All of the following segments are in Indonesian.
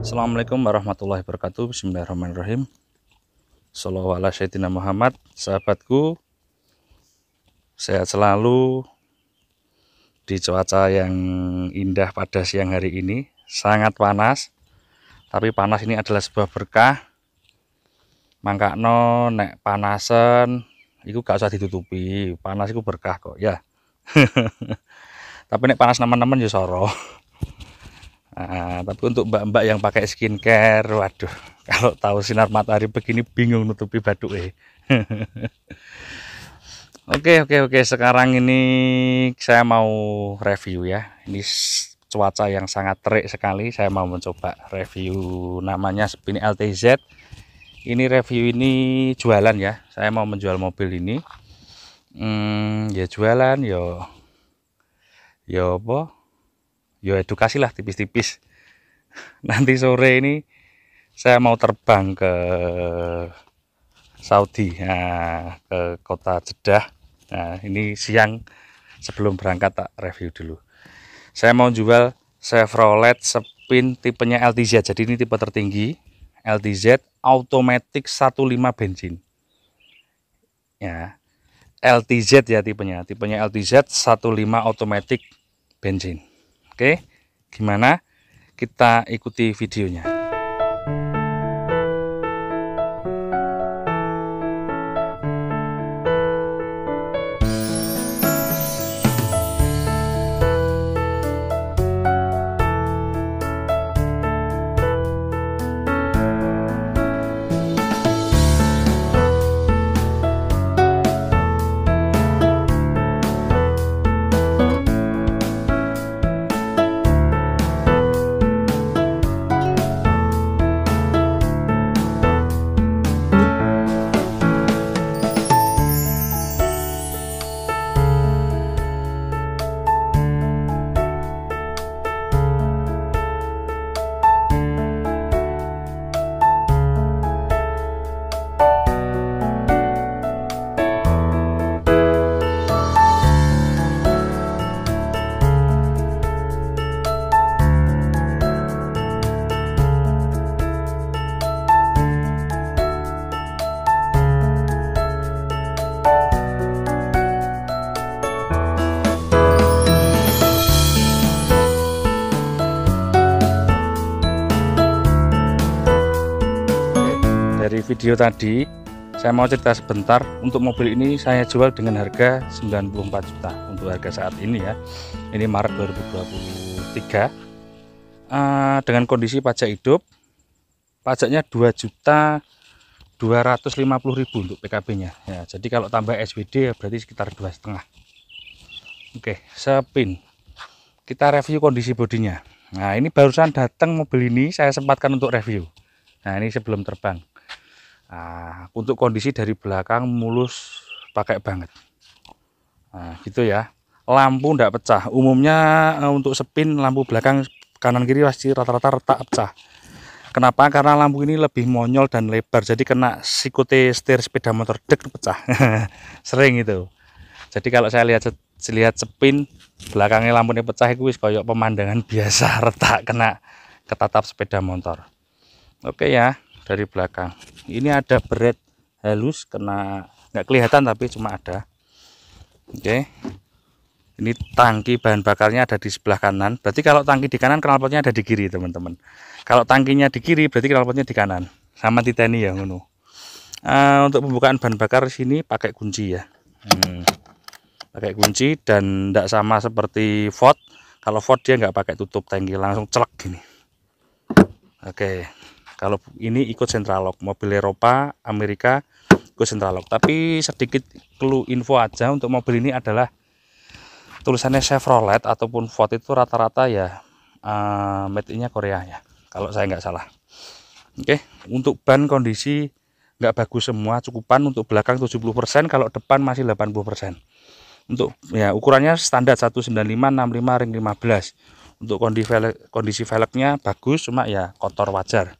Assalamualaikum warahmatullahi wabarakatuh. Bismillahirrahmanirrahim. Shallallahu ala sayyidina Muhammad. Sahabatku, sehat selalu di cuaca yang indah pada siang hari ini. Sangat panas, tapi panas ini adalah sebuah berkah. Mangkakno nek panasen iku gak usah ditutupi. Panas iku berkah kok ya. Tapi nek panas teman-teman ya soro. Nah, tapi untuk mbak-mbak yang pakai skincare, waduh, kalau tahu sinar matahari begini bingung nutupi baduke. Oke. Sekarang ini saya mau review ya. Ini cuaca yang sangat terik sekali. Saya mau mencoba review, namanya Spin LTZ. Ini review ini jualan ya. Saya mau menjual mobil ini. Ya jualan, yo apa? Ya edukasi lah tipis-tipis. Nanti sore ini saya mau terbang ke Saudi, nah, ke kota Jeddah. Nah, ini siang sebelum berangkat tak review dulu. Saya mau jual Chevrolet Spin tipenya LTZ. Jadi ini tipe tertinggi LTZ automatic 1.5 bensin. Ya, LTZ ya tipenya LTZ 1.5 automatic bensin. Oke, gimana? Kita ikuti videonya. Dari video tadi saya mau cerita sebentar. Untuk mobil ini saya jual dengan harga 94 juta untuk harga saat ini ya. Ini Maret 2023 dengan kondisi pajak hidup. Pajaknya 2.250.000 untuk PKB nya ya. Jadi kalau tambah SWD ya berarti sekitar 2,5. Oke, Spin. Kita review kondisi bodinya. Nah, ini barusan datang mobil ini saya sempatkan untuk review. Nah, ini sebelum terbang. Nah, untuk kondisi dari belakang mulus pakai banget. Nah, gitu ya. Lampu ndak pecah. Umumnya untuk Spin lampu belakang kanan kiri pasti rata-rata retak pecah. Kenapa? Karena lampu ini lebih monyol dan lebar. Jadi kena sikute setir sepeda motor dek pecah. Sering itu. Jadi kalau saya lihat Spin belakangnya lampunya pecah itu wis koyok pemandangan biasa, retak kena ketatap sepeda motor. Oke ya. Dari belakang ini ada beret halus, kena nggak kelihatan tapi cuma ada. Oke, ini tangki bahan bakarnya ada di sebelah kanan. Berarti kalau tangki di kanan, knalpotnya ada di kiri teman-teman. Kalau tangkinya di kiri berarti knalpotnya di kanan, sama titani ya ngono. Untuk pembukaan bahan bakar sini pakai kunci ya, pakai kunci dan tidak sama seperti Ford. Kalau Ford dia nggak pakai tutup tangki, langsung celek gini. Oke. Kalau ini ikut central lock, mobil Eropa, Amerika ikut central lock. Tapi sedikit clue info aja untuk mobil ini adalah tulisannya Chevrolet ataupun Ford itu rata-rata ya made-nya Korea ya, kalau saya nggak salah. Oke, untuk ban kondisi nggak bagus semua, cukupan untuk belakang 70%, kalau depan masih 80%. Untuk ya ukurannya standar 195 65 ring 15. Untuk kondisi velgnya bagus, cuma ya kotor wajar.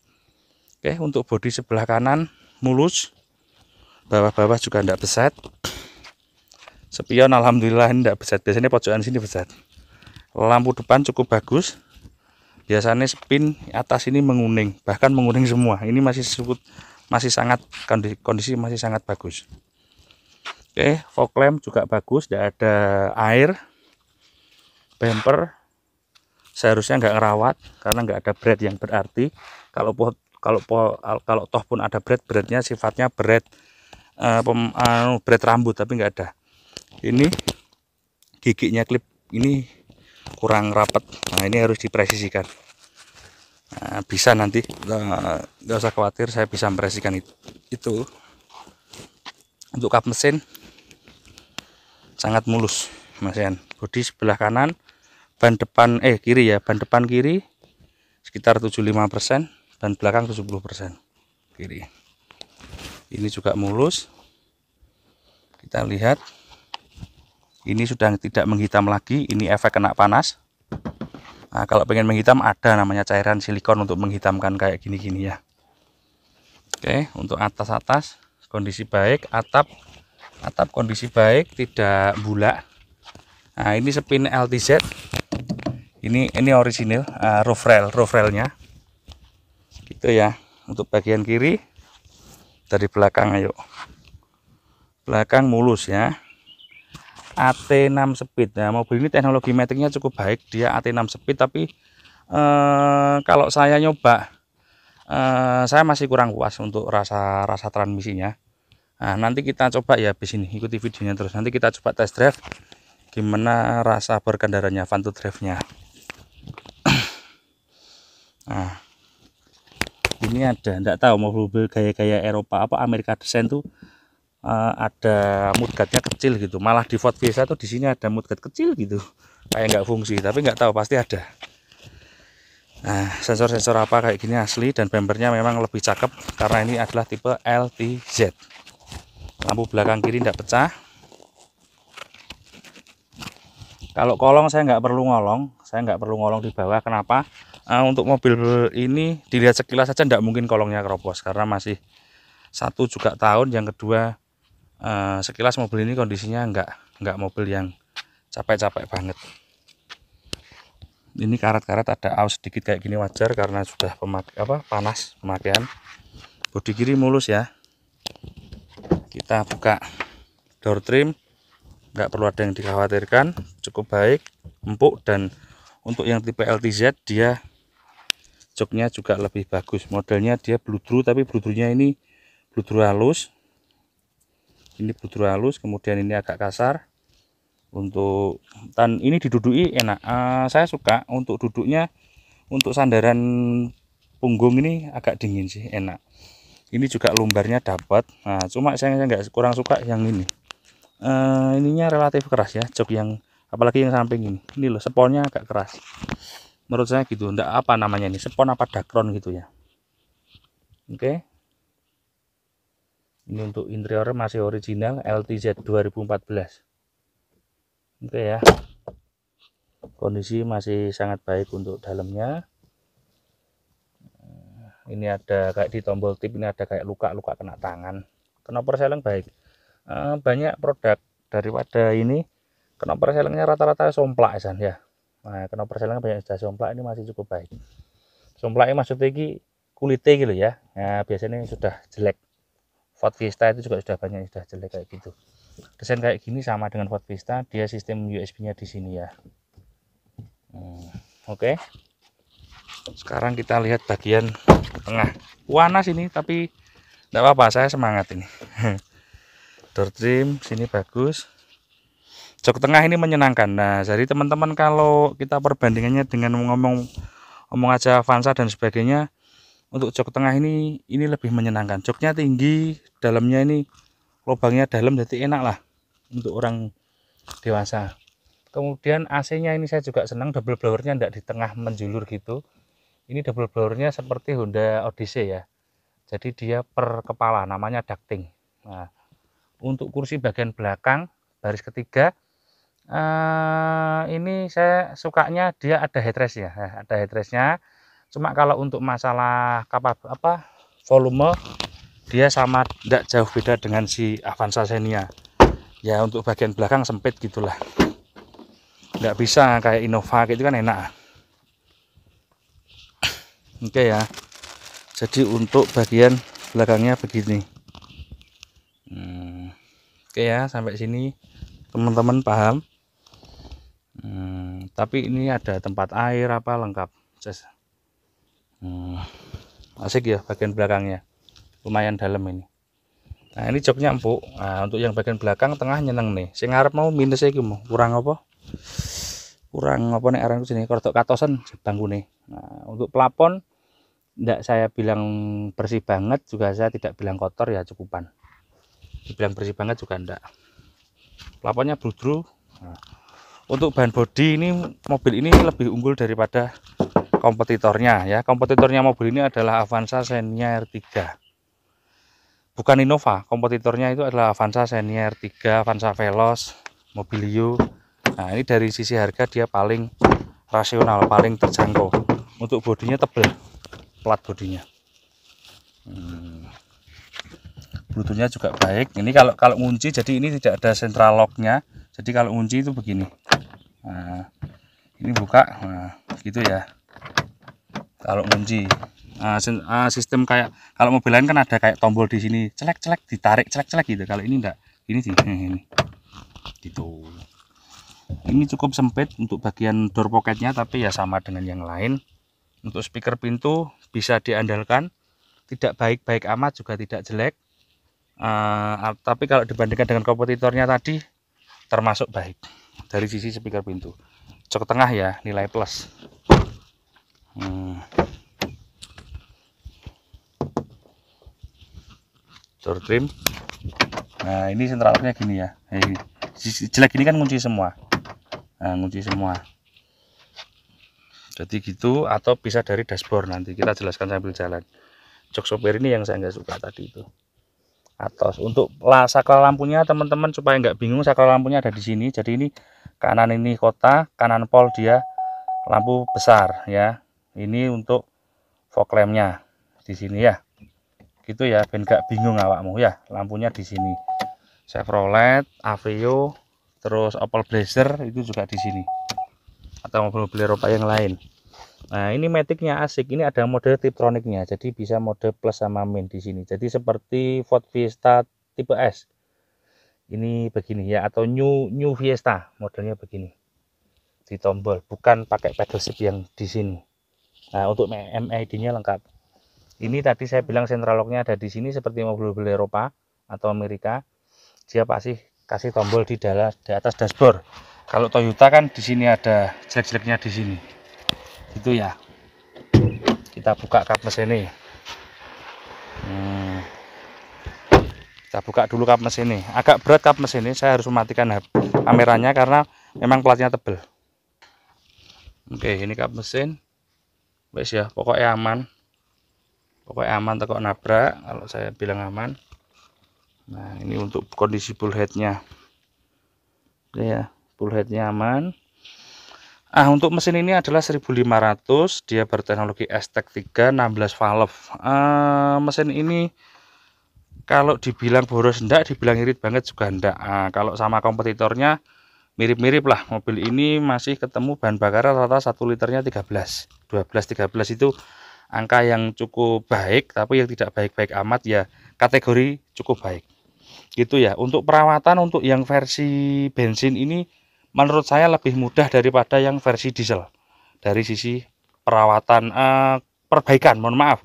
Oke, untuk bodi sebelah kanan mulus, bawah-bawah juga tidak beset. Spion alhamdulillah tidak beset, biasanya pojokan sini beset. Lampu depan cukup bagus, Biasanya spin atas ini menguning, bahkan menguning semua. Ini masih sangat kondisi masih sangat bagus. Oke, fog lamp juga bagus, tidak ada air. Bumper seharusnya nggak ngerawat karena nggak ada berat yang berarti. Kalau toh pun ada beratnya sifatnya berat rambut, tapi nggak ada. Ini giginya klip ini kurang rapat. Nah, ini harus dipresisikan. Nah, bisa nanti nggak usah khawatir, saya bisa mempresisikan itu. Untuk kap mesin sangat mulus, Mas Yan. Bodi sebelah kanan, ban depan kiri ya, ban depan kiri sekitar 75%, ban belakang 70% kiri. Ini juga mulus. Kita lihat, ini sudah tidak menghitam lagi, ini efek kena panas. Nah, kalau pengen menghitam ada namanya cairan silikon untuk menghitamkan kayak gini-gini ya. Oke, untuk atas kondisi baik, atap kondisi baik, tidak bulak. Nah, ini spin LTZ. Ini original roof railnya. Gitu ya. Untuk bagian kiri dari belakang, ayo. Belakang mulus ya. AT6 speed. Nah, mobil ini teknologi metiknya cukup baik, dia AT6 speed, tapi kalau saya nyoba saya masih kurang puas untuk rasa transmisinya. Nah, nanti kita coba ya habis ini, ikuti videonya terus. Nanti kita coba test drive gimana rasa berkendaranya, fun to drive-nya. Nah, ini ada, enggak tahu mobil gaya-gaya Eropa apa Amerika desain tuh ada mudguardnya kecil gitu. Malah di Ford Fiesta tuh di sini ada mudguard kecil gitu, kayak nggak fungsi, tapi nggak tahu, pasti ada. Nah, sensor-sensor apa kayak gini asli, dan bumpernya memang lebih cakep karena ini adalah tipe LTZ. Lampu belakang kiri tidak pecah. Kalau kolong saya nggak perlu ngolong di bawah. Kenapa? Untuk mobil ini dilihat sekilas saja tidak mungkin kolongnya keropos, karena masih satu juga tahun, yang kedua sekilas mobil ini kondisinya nggak mobil yang capek-capek banget. Ini karat-karat ada aus sedikit kayak gini wajar karena sudah panas pemakaian. Bodi kiri mulus ya. Kita buka door trim, nggak perlu ada yang dikhawatirkan, cukup baik, empuk. Dan untuk yang tipe LTZ dia joknya juga lebih bagus. Modelnya dia bludru, tapi bludrunya ini bludru halus. Ini bludru halus, kemudian ini agak kasar. Dan ini diduduki enak. Saya suka untuk duduknya, untuk sandaran punggung ini agak dingin sih, enak. Ini juga lumbarnya dapat. Nah, cuma saya nggak kurang suka yang ini. Ininya relatif keras ya, jok yang apalagi yang samping ini. Ini loh, sponnya agak keras. Menurut saya gitu. Enggak apa namanya ini, spon apa dakron gitu ya. Oke. Ini untuk interior masih original LTZ 2014. Oke ya. Kondisi masih sangat baik untuk dalamnya. Ini ada kayak di tombol tip, ini ada kayak luka-luka kena tangan. Knoper seleng baik. Banyak produk daripada ini knoper selengnya rata-rata somplak ya. Nah, knoper selengnya banyak sudah somplak, ini masih cukup baik. Somplaknya maksudnya ini kulitnya gitu ya. Nah, biasanya sudah jelek. Ford Fiesta itu juga sudah banyak sudah jelek kayak gitu. Desain kayak gini sama dengan Ford Fiesta, dia sistem USB-nya di sini ya. Oke. Sekarang kita lihat bagian tengah. Panas ini, tapi tidak apa-apa, saya semangat ini. Door trim sini bagus. Jok tengah ini menyenangkan. Nah, jadi teman-teman kalau kita perbandingannya dengan ngomong aja Avanza dan sebagainya, untuk jok tengah ini lebih menyenangkan. Joknya tinggi, dalamnya ini lubangnya dalam, jadi enak lah untuk orang dewasa. Kemudian AC-nya ini saya juga senang, double blowernya tidak di tengah menjulur gitu. Ini double blowernya seperti Honda Odyssey ya. Jadi dia per kepala, namanya ducting. Nah, untuk kursi bagian belakang baris ketiga, ini saya sukanya dia ada headrest ya. Nah, ada headrestnya. Cuma kalau untuk masalah volume, dia sama, tidak jauh beda dengan si Avanza Xenia. Ya untuk bagian belakang sempit gitulah. Nggak bisa kayak Innova gitu kan enak. Oke ya, jadi untuk bagian belakangnya begini. Oke ya, sampai sini teman-teman paham. Tapi ini ada tempat air apa lengkap. Asik ya bagian belakangnya, lumayan dalam ini. Nah ini joknya empuk. Nah untuk yang bagian belakang tengah nyeneng nih. Sing ngarep mau minus iki mau kurang apa? Kurang apa nih arang sini kortok katosan bangku nih. Nah untuk plafon enggak saya bilang bersih banget, juga saya tidak bilang kotor ya, cukupan. Dibilang bersih banget juga enggak. Plafonnya bludru. Nah, untuk bahan bodi ini mobil ini lebih unggul daripada kompetitornya ya. Kompetitornya mobil ini adalah Avanza Xenia R3. Bukan Innova, kompetitornya itu adalah Avanza Xenia R3, Avanza Veloz, Mobilio. Nah, ini dari sisi harga dia paling rasional, paling terjangkau. Untuk bodinya tebal, plat bodinya. Bluetoothnya juga baik. Ini kalau ngunci, jadi ini tidak ada central locknya. Jadi kalau ngunci itu begini. Nah, ini buka, nah, gitu ya. Kalau ngunci, sistem kayak kalau mobil lain kan ada kayak tombol di sini, celek-celek ditarik, celek-celek gitu. Kalau ini enggak, ini sih, ini, gitu. Ini cukup sempit untuk bagian door pocketnya, tapi ya sama dengan yang lain. Untuk speaker pintu bisa diandalkan, tidak baik-baik amat juga tidak jelek. Tapi kalau dibandingkan dengan kompetitornya tadi termasuk baik dari sisi speaker pintu. Jok tengah ya nilai plus. Door trim. Nah ini central locknya gini ya. Jelek ini kan ngunci semua. Nah ngunci semua. Jadi gitu, atau bisa dari dashboard, nanti kita jelaskan sambil jalan. Jok sopir ini yang saya nggak suka tadi itu. Atas untuk sakral lampunya teman-teman supaya nggak bingung, sakral lampunya ada di sini. Jadi ini kanan ini kota, kanan pol dia lampu besar ya. Ini untuk fog lampnya di sini ya. Gitu ya, ben nggak bingung awakmu ya. Lampunya di sini. Chevrolet, Aveo, terus Opel Blazer itu juga di sini. Atau mobil-mobil Eropa yang lain. Nah ini maticnya asik, ini ada mode tiptroniknya, jadi bisa mode plus sama min di sini. Jadi seperti Ford Fiesta tipe S. Ini begini ya, atau New Fiesta modelnya begini. Di tombol, bukan pakai pedal shift yang di sini. Nah untuk MID-nya lengkap. Ini tadi saya bilang central lock-nya ada di sini seperti mobil-mobil Eropa atau Amerika. Dia pasti kasih tombol di atas dashboard. Kalau Toyota kan di sini ada jelek-jeleknya di sini. Itu ya. Kita buka kap mesin ini. Kita buka dulu kap mesin ini. Agak berat kap mesin ini, saya harus mematikan kameranya karena memang platnya tebel. Oke, ini kap mesin. Wes ya, pokoknya aman. Pokoknya aman tekok nabrak kalau saya bilang aman. Nah, ini untuk kondisi full headnya. Oke ya. Full headnya aman. Untuk mesin ini adalah 1500, dia berteknologi STEC 3 16 valve. Mesin ini kalau dibilang boros enggak, dibilang irit banget juga enggak. Kalau sama kompetitornya mirip-mirip lah. Mobil ini masih ketemu bahan bakar rata-rata 1 liternya 13 itu angka yang cukup baik, tapi yang tidak baik-baik amat ya, kategori cukup baik gitu ya. Untuk perawatan untuk yang versi bensin ini menurut saya lebih mudah daripada yang versi diesel. Dari sisi perawatan, perbaikan, mohon maaf.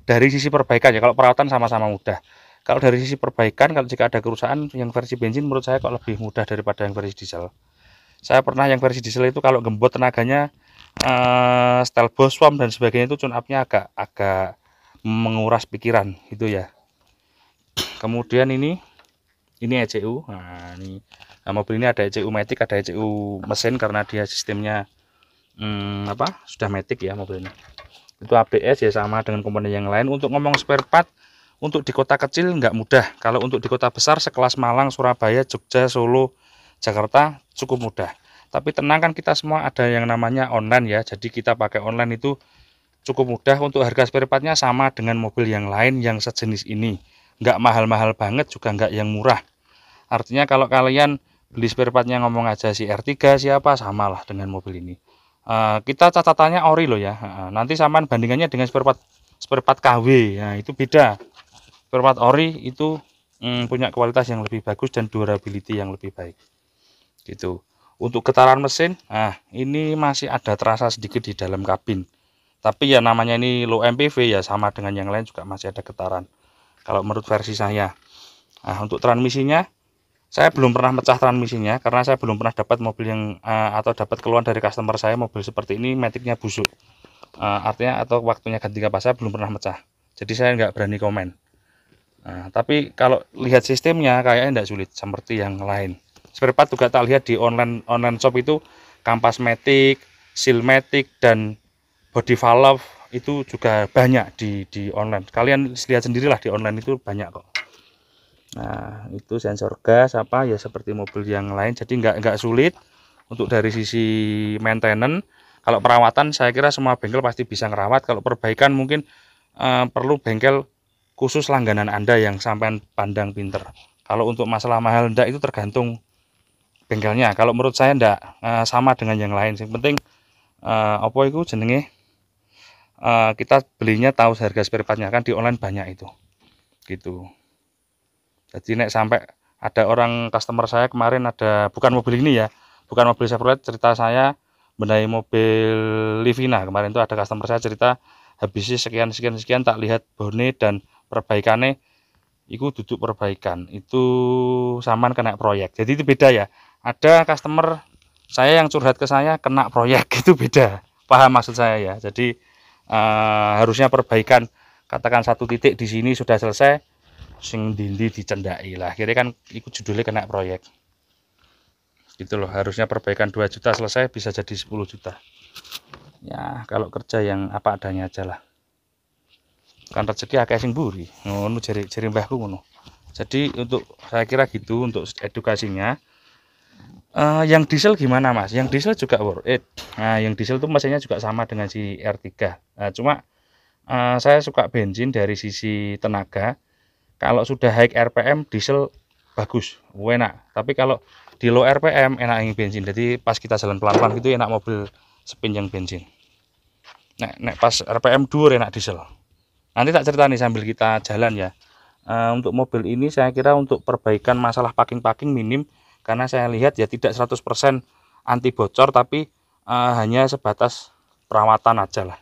Dari sisi perbaikan ya, kalau perawatan sama-sama mudah. Kalau dari sisi perbaikan, kalau jika ada kerusakan, yang versi bensin menurut saya kok lebih mudah daripada yang versi diesel. Saya pernah yang versi diesel itu kalau gembot tenaganya, setel Boswam dan sebagainya itu tune up-nya agak menguras pikiran gitu ya. Kemudian ini ECU. Nah, mobil ini ada ECU matic, ada ECU mesin karena dia sistemnya sudah matic ya mobil ini. Itu ABS ya, sama dengan komponen yang lain. Untuk ngomong spare part untuk di kota kecil nggak mudah. Kalau untuk di kota besar sekelas Malang, Surabaya, Jogja, Solo, Jakarta cukup mudah. Tapi tenang, kan kita semua ada yang namanya online ya. Jadi kita pakai online itu cukup mudah. Untuk harga spare partnya sama dengan mobil yang lain yang sejenis ini. Nggak mahal-mahal banget, juga nggak yang murah. Artinya kalau kalian beli spare partnya ngomong aja si R3 siapa, samalah dengan mobil ini. Kita catatannya ori loh ya. Nanti samaan bandingannya dengan spare part KW. Nah, itu beda. Spare part ori itu punya kualitas yang lebih bagus dan durability yang lebih baik. Gitu. Untuk getaran mesin, ini masih ada terasa sedikit di dalam kabin. Tapi ya namanya ini low MPV ya, sama dengan yang lain juga masih ada getaran. Kalau menurut versi saya. Nah, untuk transmisinya, saya belum pernah mecah transmisinya karena saya belum pernah dapat mobil yang atau dapat keluhan dari customer saya mobil seperti ini maticnya busuk. Artinya atau waktunya ganti kapas, saya belum pernah mecah. Jadi saya nggak berani komen. Tapi kalau lihat sistemnya kayaknya tidak sulit seperti yang lain. Spare part juga tak lihat di online shop itu kampas matic, seal matic, dan body valve itu juga banyak di online. Kalian lihat sendirilah di online itu banyak kok. Nah, itu sensor gas apa ya seperti mobil yang lain. Jadi nggak sulit untuk dari sisi maintenance. Kalau perawatan saya kira semua bengkel pasti bisa ngerawat. Kalau perbaikan mungkin perlu bengkel khusus langganan Anda yang sampai pandang pinter. Kalau untuk masalah mahal enggak itu tergantung bengkelnya. Kalau menurut saya enggak, sama dengan yang lain. Yang penting apa itu jenenge, kita belinya tahu harga spare partnya, kan di online banyak itu gitu. Jadi nek sampai ada orang customer saya kemarin ada, bukan mobil ini ya, bukan mobil Chevrolet, cerita saya benahi mobil Livina. Kemarin itu ada customer saya cerita habisnya sekian tak lihat bonet dan perbaikannya itu duduk perbaikan itu saman kena proyek. Jadi itu beda ya. Ada customer saya yang curhat ke saya kena proyek, itu beda. Paham maksud saya ya. Jadi harusnya perbaikan, katakan satu titik di sini sudah selesai, sing dindi dicendai lah. Akhirnya kan ikut judulnya kena proyek. Gitu loh. Harusnya perbaikan 2 juta selesai bisa jadi 10 juta. Ya, kalau kerja yang apa adanya aja lah. Kan rezeki akeh sing mburi. Ngono jari mbahku ngono. Jadi untuk saya kira gitu untuk edukasinya. Yang diesel gimana Mas? Yang diesel juga worth it. Nah, yang diesel itu mesinnya juga sama dengan si R3. Cuma saya suka bensin dari sisi tenaga. Kalau sudah high RPM diesel bagus, enak. Tapi kalau di low RPM enak yang bensin. Jadi pas kita jalan pelan-pelan gitu enak mobil spin yang bensin. Nek pas RPM dur enak diesel. Nanti tak cerita nih sambil kita jalan ya. Untuk mobil ini saya kira untuk perbaikan masalah packing minim. Karena saya lihat ya tidak 100% anti bocor, tapi hanya sebatas perawatan aja lah.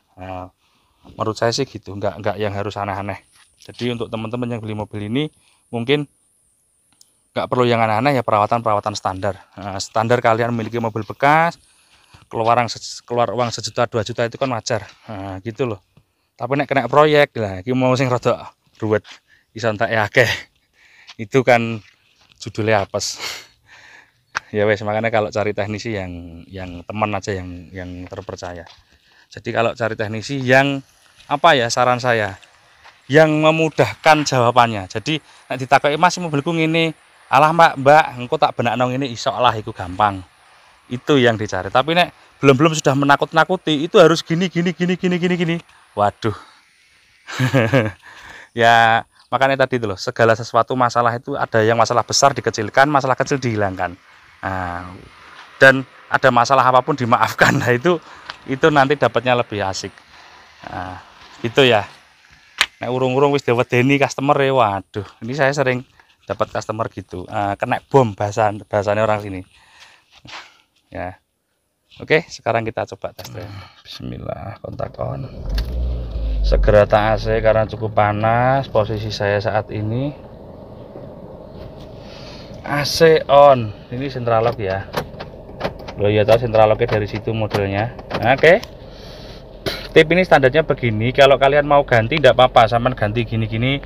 Menurut saya sih gitu, nggak yang harus aneh-aneh. Jadi untuk teman-teman yang beli mobil ini mungkin nggak perlu yang aneh-aneh ya, perawatan standar. Standar kalian memiliki mobil bekas, keluar uang 1 juta 2 juta itu kan wajar. Gitu loh. Tapi nek kena proyek lah, iki mau sing rada ruwet, iso entek akeh. Itu kan judulnya apes. Ya wes, makanya kalau cari teknisi yang teman aja yang terpercaya. Jadi kalau cari teknisi yang apa ya, saran saya yang memudahkan jawabannya. Jadi nek ditakoki Mas mobilku ngene, alah Mbak engko tak benakno ngene iso lah, iku gampang. Itu yang dicari. Tapi nek belum sudah menakut-nakuti, itu harus gini. Waduh. Ya makanya tadi itu loh, segala sesuatu masalah itu ada yang masalah besar dikecilkan, masalah kecil dihilangkan. Dan ada masalah apapun dimaafkan. Nah itu nanti dapatnya lebih asik. Gitu ya. Nah urung-urung wis diwedeni customer ya, waduh. Ini saya sering dapat customer gitu. Kena bom bahasanya orang sini. Ya. Oke, sekarang kita coba tes drive. Bismillah, kontak on. Segera tak AC karena cukup panas posisi saya saat ini. AC on. Ini sentralok ya. Lo ya tahu sentraloknya dari situ modelnya. Oke. Tip ini standarnya begini. Kalau kalian mau ganti tidak apa-apa, sampean ganti gini-gini.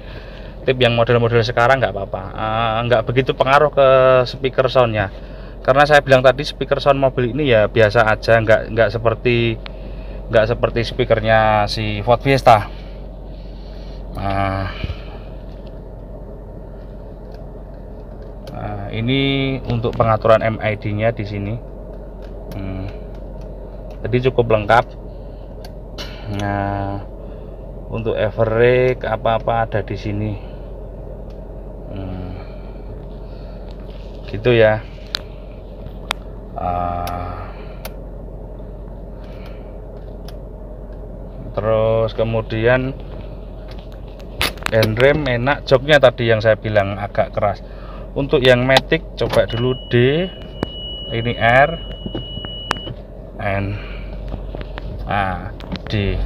Tip yang model-model sekarang nggak apa-apa. Nggak begitu pengaruh ke speaker soundnya. Karena saya bilang tadi speaker sound mobil ini ya biasa aja, nggak seperti speakernya si Ford Fiesta. Ini untuk pengaturan MID-nya di sini. Jadi cukup lengkap. Nah, untuk everrake apa-apa ada di sini. Gitu ya. Terus kemudian handrem enak, joknya tadi yang saya bilang agak keras. Untuk yang matic coba dulu D, ini R, N, D.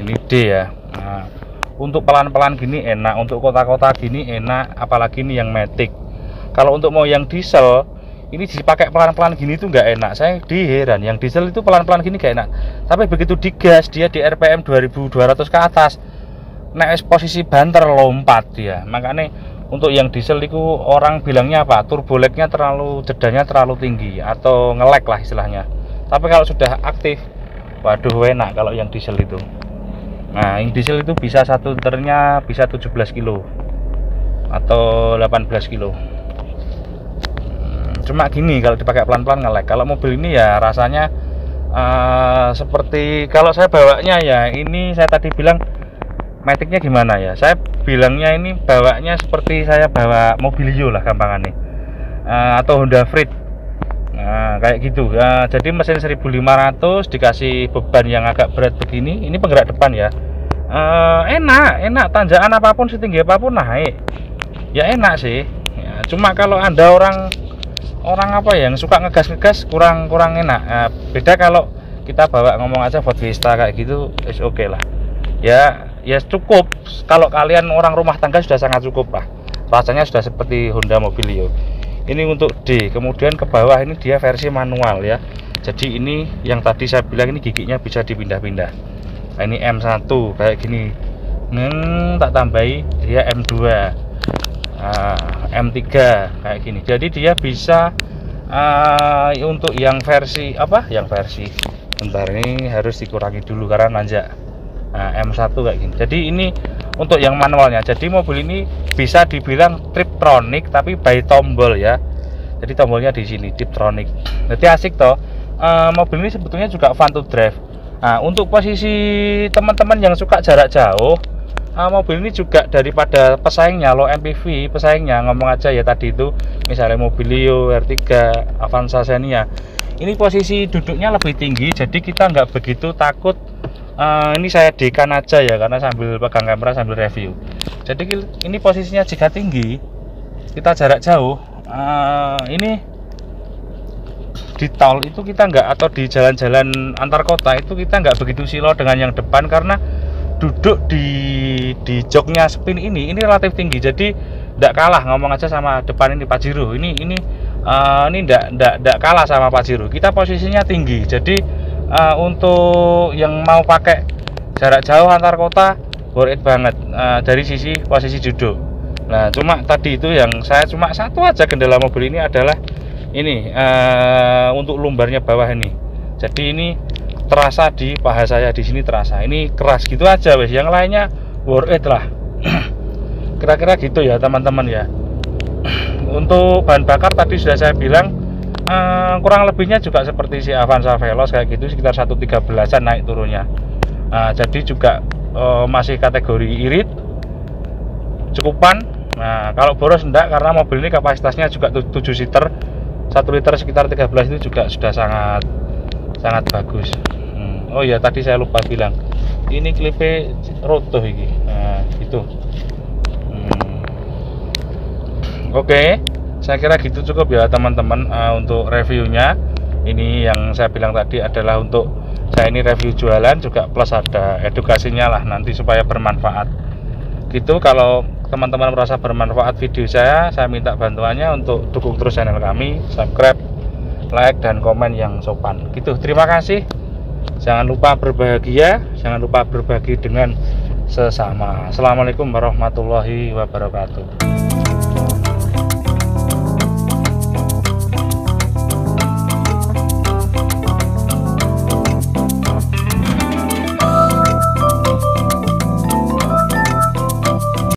Ini D ya. Untuk pelan-pelan gini enak, untuk kota-kota gini enak, apalagi ini yang matic. Kalau untuk mau yang diesel ini dipakai pelan-pelan gini tuh nggak enak. Saya heran, yang diesel itu pelan-pelan gini nggak enak, tapi begitu digas dia di RPM 2200 ke atas, naik posisi banter lompat dia. Makanya untuk yang diesel itu orang bilangnya apa, turbo lag-nya terlalu, jedanya terlalu tinggi atau nge-lag lah istilahnya. Tapi kalau sudah aktif, waduh enak kalau yang diesel itu. Nah, yang diesel itu bisa satu liternya bisa 17 kilo atau 18 kilo. Cuma gini, kalau dipakai pelan-pelan nge-lag. Kalau mobil ini ya rasanya seperti kalau saya bawanya ya, ini saya tadi bilang maticnya gimana ya, saya bilangnya ini bawanya seperti saya bawa Mobilio lah gampangannya, atau Honda Freed. Nah, kayak gitu ya. Jadi mesin 1500 dikasih beban yang agak berat begini, ini penggerak depan ya. Enak tanjakan apapun setinggi apapun naik ya, enak sih ya. Cuma kalau Anda orang apa yang suka ngegas kurang enak. Beda kalau kita bawa, ngomong aja Ford Fiesta kayak gitu, oke lah ya cukup. Kalau kalian orang rumah tangga sudah sangat cukup lah, rasanya sudah seperti Honda Mobilio. Ini untuk D. Kemudian ke bawah ini dia versi manual ya. Jadi ini yang tadi saya bilang, ini giginya bisa dipindah-pindah. Nah, ini M1 kayak gini, tak tambahi dia M2, M3 kayak gini. Jadi dia bisa untuk yang versi apa, yang versi bentar, ini harus dikurangi dulu karena nanjak. M1 kayak gini. Jadi ini untuk yang manualnya. Jadi mobil ini bisa dibilang Tiptronic tapi by tombol ya. Jadi tombolnya di sini Tiptronic. Jadi asik toh. Mobil ini sebetulnya juga fun to drive. Nah, untuk posisi teman-teman yang suka jarak jauh, mobil ini juga daripada pesaingnya, low MPV pesaingnya, ngomong aja ya tadi itu misalnya Mobilio, R3, Avanza, Xenia. Ini posisi duduknya lebih tinggi, jadi kita nggak begitu takut. Ini saya dekan aja ya, karena sambil pegang kamera sambil review. Jadi ini posisinya jika tinggi, kita jarak jauh, ini di tol itu kita nggak, atau di jalan-jalan antar kota itu kita nggak begitu silau dengan yang depan, karena duduk di joknya spin ini relatif tinggi. Jadi tidak kalah, ngomong aja sama depan ini Pajero. Ini tidak kalah sama Pajero. Kita posisinya tinggi, jadi untuk yang mau pakai jarak jauh antar kota worth it banget dari sisi posisi duduk. Nah, cuma tadi itu yang saya cuma satu aja kendala mobil ini adalah ini untuk lumbarnya bawah ini. Jadi ini terasa di paha saya di sini, terasa ini keras gitu aja wes. Yang lainnya worth it lah. Kira-kira gitu ya teman-teman ya. Untuk bahan bakar tadi sudah saya bilang, kurang lebihnya juga seperti si Avanza Veloz kayak gitu, sekitar 113an naik turunnya. Jadi juga masih kategori irit, cukupan. Nah, kalau boros enggak, karena mobil ini kapasitasnya juga 7 liter, 1 liter sekitar 13 itu juga sudah sangat bagus. Oh ya, tadi saya lupa bilang, ini klipe roto ini. Nah, gitu. Oke. Saya kira gitu cukup ya teman-teman untuk reviewnya. Ini yang saya bilang tadi adalah untuk saya ini review jualan juga, plus ada edukasinya lah nanti supaya bermanfaat gitu. Kalau teman-teman merasa bermanfaat video saya minta bantuannya untuk dukung terus channel kami, subscribe, like, dan komen yang sopan gitu. Terima kasih. Jangan lupa berbahagia, jangan lupa berbagi dengan sesama. Assalamualaikum warahmatullahi wabarakatuh.